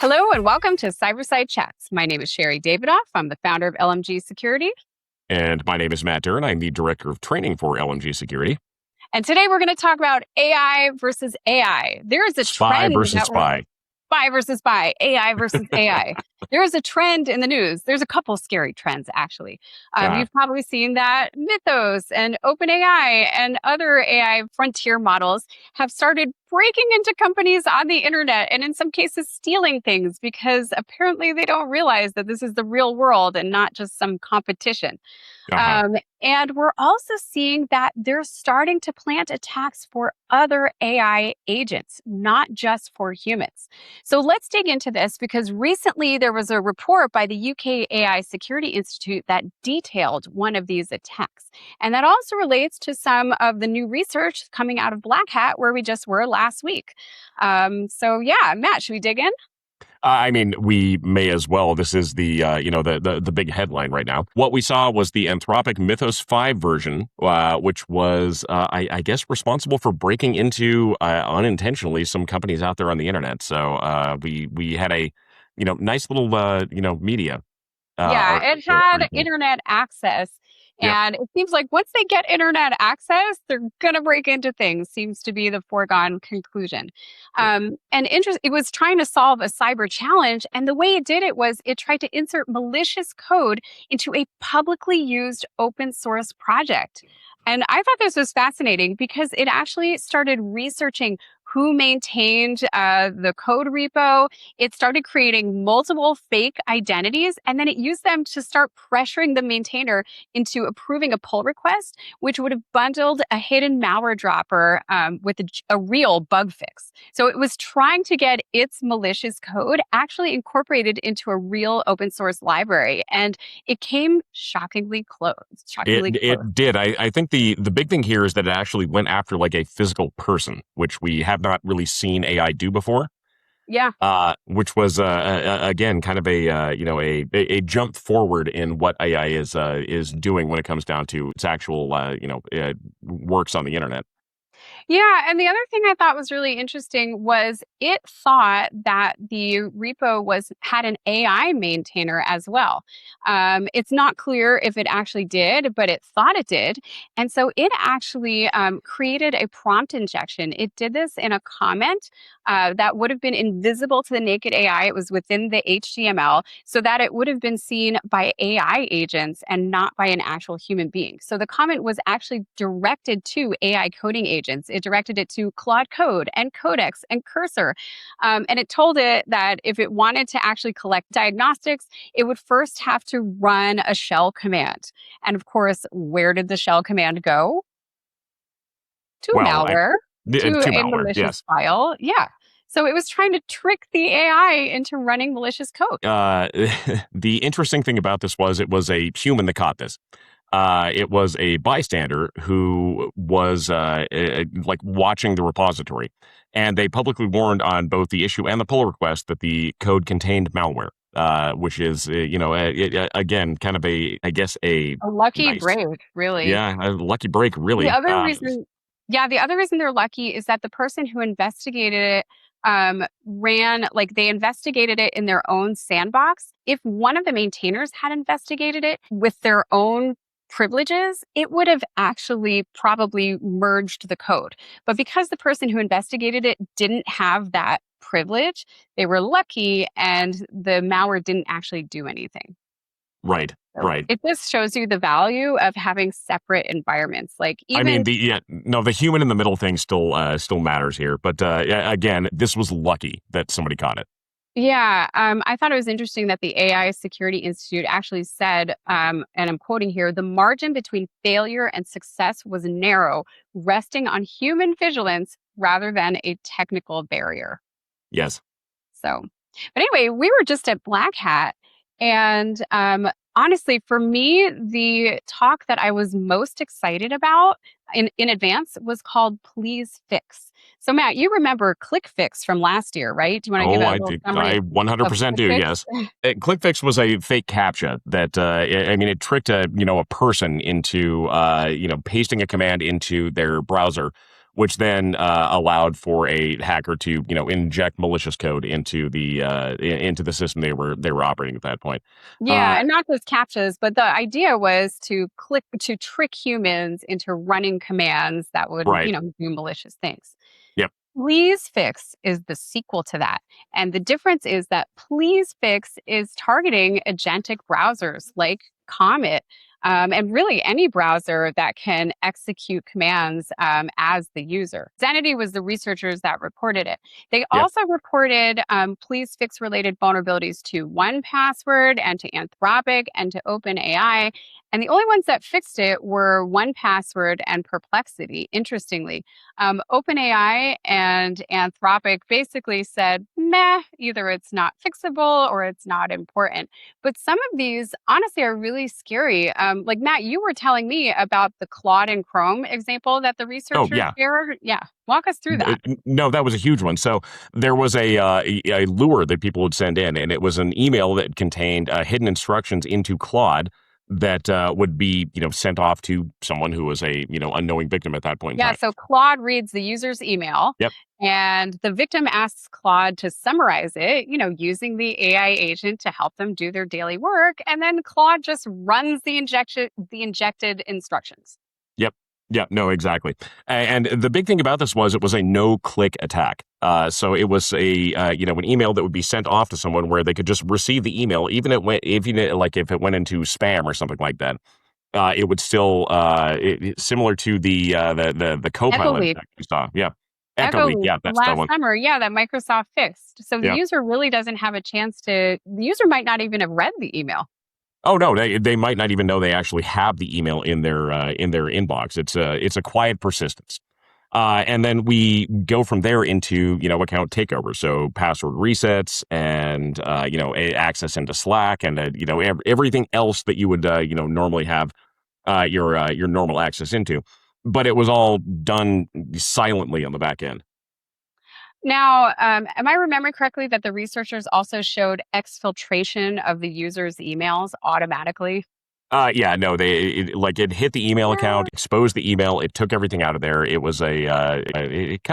Hello and welcome to Cyberside Chats. My name is Sherry Davidoff. I'm the founder of LMG Security. And my name is Matt Duran. I'm the Director of Training for LMG Security. And today we're going to talk about AI versus AI. There is a Spy trend versus that spy. Spy versus spy, AI versus AI. There is a trend in the news. There's a couple scary trends, actually. You've probably seen that Mythos and OpenAI and other AI frontier models have started breaking into companies on the internet and in some cases stealing things because apparently they don't realize that this is the real world and not just some competition. And we're also seeing that they're starting to plant attacks for other AI agents, not just for humans. So let's dig into this because recently there was a report by the UK AI Security Institute that detailed one of these attacks. And that also relates to some of the new research coming out of Black Hat, where we just were last week. Matt, should we dig in? I mean, we may as well. This is the big headline right now. What we saw was the Anthropic Mythos 5 version, which was, I guess, responsible for breaking into unintentionally some companies out there on the internet. So we had a, nice little, media. It had internet access. And it seems like once they get internet access, they're going to break into things, seems to be the foregone conclusion. It was trying to solve a cyber challenge. And the way it did it was it tried to insert malicious code into a publicly used open source project. And I thought this was fascinating because it actually started researching who maintained the code repo. It started creating multiple fake identities, and then it used them to start pressuring the maintainer into approving a pull request, which would have bundled a hidden malware dropper with a real bug fix. So it was trying to get its malicious code actually incorporated into a real open source library, and it came shockingly close. It did. I think the big thing here is that it actually went after like a physical person, which we have not really seen AI do before. Yeah. Which was again kind of a jump forward in what AI is doing when it comes down to its actual works on the internet. Yeah, and the other thing I thought was really interesting was it thought that the repo had an AI maintainer as well. It's not clear if it actually did, but it thought it did. And so it actually created a prompt injection. It did this in a comment that would have been invisible to the naked AI. It was within the HTML so that it would have been seen by AI agents and not by an actual human being. So the comment was actually directed to AI coding agents. It directed it to Claude Code and Codex and Cursor. And it told it that if it wanted to actually collect diagnostics, it would first have to run a shell command. And of course, where did the shell command go? To malware, to a malicious file. Yeah. So it was trying to trick the AI into running malicious code. The interesting thing about this was it was a human that caught this. It was a bystander who was like watching the repository, and they publicly warned on both the issue and the pull request that the code contained malware, which is again kind of a lucky break, really. Yeah, a lucky break, really. The other reason they're lucky is that the person who investigated it they investigated it in their own sandbox. If one of the maintainers had investigated it with their own privileges, it would have actually probably merged the code. But because the person who investigated it didn't have that privilege, they were lucky and the malware didn't actually do anything. Right. Right. It just shows you the value of having separate environments. The human in the middle thing still matters here. But again, this was lucky that somebody caught it. Yeah, I thought it was interesting that the AI Security Institute actually said, and I'm quoting here, the margin between failure and success was narrow, resting on human vigilance rather than a technical barrier. Yes. So, but anyway, we were just at Black Hat, and honestly, for me, the talk that I was most excited about in advance was called Please Fix. So, Matt, you remember ClickFix from last year, right? Do you want to give a little summary? I 100% do, yes. ClickFix was a fake CAPTCHA that, it tricked a person into, pasting a command into their browser which then allowed for a hacker to inject malicious code into the system they were operating at that point. Yeah, Uh, and not just captchas, but the idea was to trick humans into running commands that would, right. do malicious things. Yep. Please Fix is the sequel to that. And the difference is that Please Fix is targeting agentic browsers like Comet, and really any browser that can execute commands as the user. Zenity was the researchers that reported it. They Yep. also reported Please Fix related vulnerabilities to 1Password and to Anthropic and to OpenAI. And the only ones that fixed it were 1Password and Perplexity, interestingly. OpenAI and Anthropic basically said, meh, either it's not fixable or it's not important. But some of these, honestly, are really scary. Like Matt, you were telling me about the Claude and Chrome example that the Oh researchers yeah. shared. Yeah, walk us through that. No, that was a huge one. So there was a lure that people would send in, and it was an email that contained hidden instructions into Claude that would be sent off to someone who was a unknowing victim at that point in Yeah, time. so Claude reads the user's email, Yep. and the victim asks Claude to summarize it, using the AI agent to help them do their daily work. And then Claude just runs the injected instructions. Yep. Yeah, no, exactly. And the big thing about this was it was a no-click attack. So it was an email that would be sent off to someone where they could just receive the email, if it went into spam or something like that. It would still similar to the Echo Copilot leak. attack you saw. Yeah, Echo Echo leak. leak Yeah, from that's the last one. summer. Yeah, that Microsoft fixed. So the Yeah. user really doesn't have a chance the user might not even have read the email. Oh no, they might not even know they actually have the email in their inbox. It's a quiet persistence. And then we go from there into account takeover, so password resets and access into Slack and everything else that you would normally have your normal access into. But it was all done silently on the back end. Now, am I remembering correctly that the researchers also showed exfiltration of the user's emails automatically? Yeah, no, it hit the email account, exposed the email, it took everything out of there. It was kind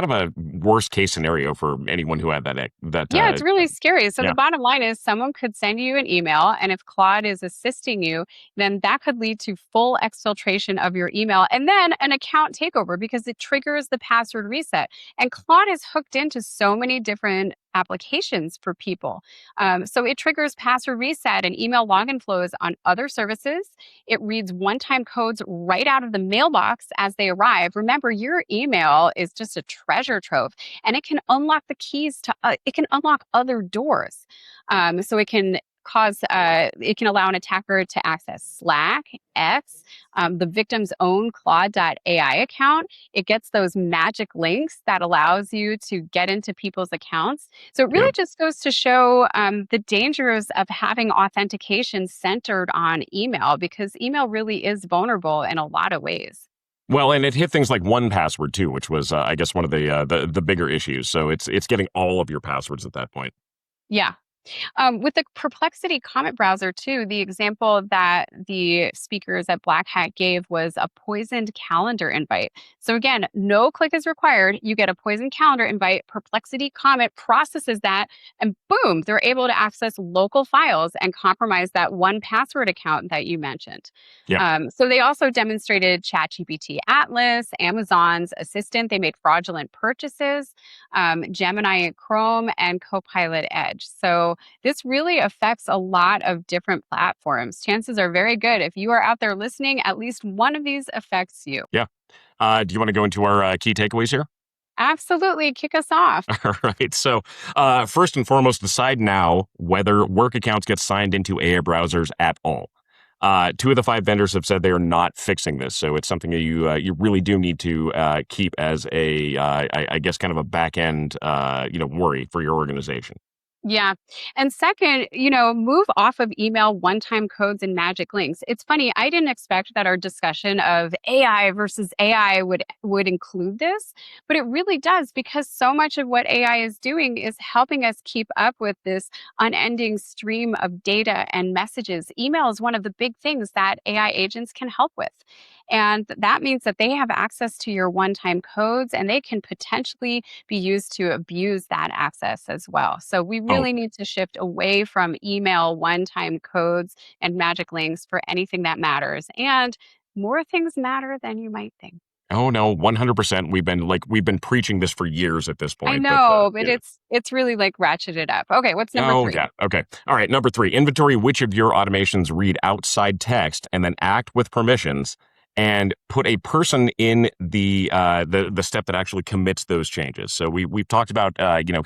of a worst case scenario for anyone who had that. Yeah, it's really scary. So the Yeah, bottom line is someone could send you an email, and if Claude is assisting you, then that could lead to full exfiltration of your email and then an account takeover because it triggers the password reset. And Claude is hooked into so many different applications for people. So it triggers password reset and email login flows on other services. It reads one time codes right out of the mailbox as they arrive. Remember, your email is just a treasure trove and it can unlock the keys to it can unlock other doors. So it can allow an attacker to access Slack, X, the victim's own Claude.ai account. It gets those magic links that allows you to get into people's accounts. So it yeah. really just goes to show the dangers of having authentication centered on email because email really is vulnerable in a lot of ways. Well, and it hit things like 1Password too, which was I guess one of the bigger issues. So it's getting all of your passwords at that point. Yeah. With the Perplexity Comet browser, too, the example that the speakers at Black Hat gave was a poisoned calendar invite. So, again, no click is required. You get a poisoned calendar invite. Perplexity Comet processes that, and boom, they're able to access local files and compromise that 1Password account that you mentioned. Yeah. So, they also demonstrated ChatGPT Atlas, Amazon's Assistant. They made fraudulent purchases, Gemini Chrome, and Copilot Edge. So, this really affects a lot of different platforms. Chances are very good if you are out there listening, at least one of these affects you. Yeah. Do you want to go into our key takeaways here? Absolutely. Kick us off. All right. So, first and foremost, decide now whether work accounts get signed into AI browsers at all. Two of the five vendors have said they are not fixing this, so it's something that you really do need to keep as I guess kind of a back end worry for your organization. Yeah. And second, move off of email one time codes and magic links. It's funny, I didn't expect that our discussion of AI versus AI would include this, but it really does because so much of what AI is doing is helping us keep up with this unending stream of data and messages. Email is one of the big things that AI agents can help with. And that means that they have access to your one time codes and they can potentially be used to abuse that access as well. So we Oh, really need to shift away from email one time codes and magic links for anything that matters. And more things matter than you might think. oh no, 100%. We've been preaching this for years at this I point, but know, but yeah. it's really like ratcheted up. Okay, what's number Oh, 3? yeah. Okay. All right. Number 3, inventory which of your automations read outside text and then act with permissions, and put a person in the step that actually commits those changes. So we've talked about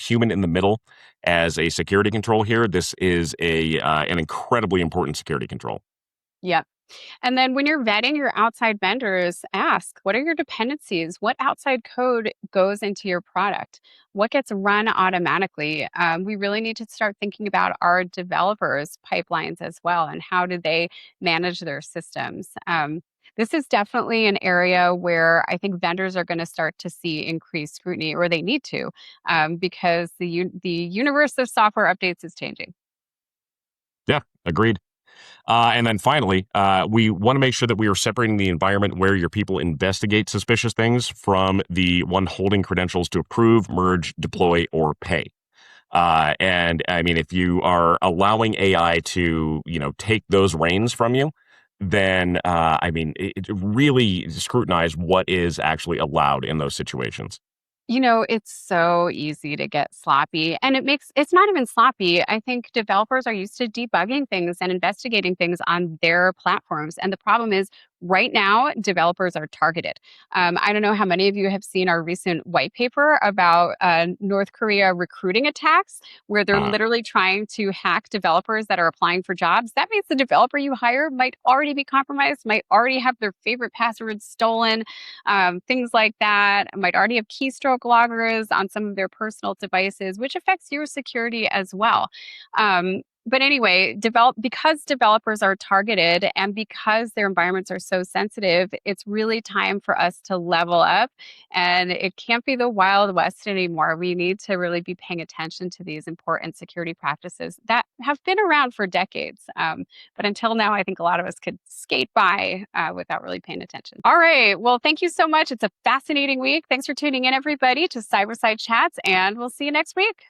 human in the middle as a security control here. This is a an incredibly important security control. Yep. And then when you're vetting your outside vendors, ask what are your dependencies? What outside code goes into your product? What gets run automatically? We really need to start thinking about our developers' pipelines as well and how do they manage their systems. This is definitely an area where I think vendors are going to start to see increased scrutiny, or they need to, because the universe of software updates is changing. Yeah, agreed. And then finally, we want to make sure that we are separating the environment where your people investigate suspicious things from the one holding credentials to approve, merge, deploy, or pay. And I mean, if you are allowing AI to, take those reins from you, then I mean, it really scrutinize what is actually allowed in those situations. It's so easy to get sloppy, and it's not even sloppy. I think developers are used to debugging things and investigating things on their platforms. And the problem is right now, developers are targeted. I don't know how many of you have seen our recent white paper about North Korea recruiting attacks, where they're Uh, literally trying to hack developers that are applying for jobs. That means the developer you hire might already be compromised, might already have their favorite passwords stolen, things like that. Might already have keystroke loggers on some of their personal devices, which affects your security as well. But anyway, because developers are targeted and because their environments are so sensitive, it's really time for us to level up. And it can't be the Wild West anymore. We need to really be paying attention to these important security practices that have been around for decades. But until now, I think a lot of us could skate by without really paying attention. All right. Well, thank you so much. It's a fascinating week. Thanks for tuning in, everybody, to Cyberside Chats, and we'll see you next week.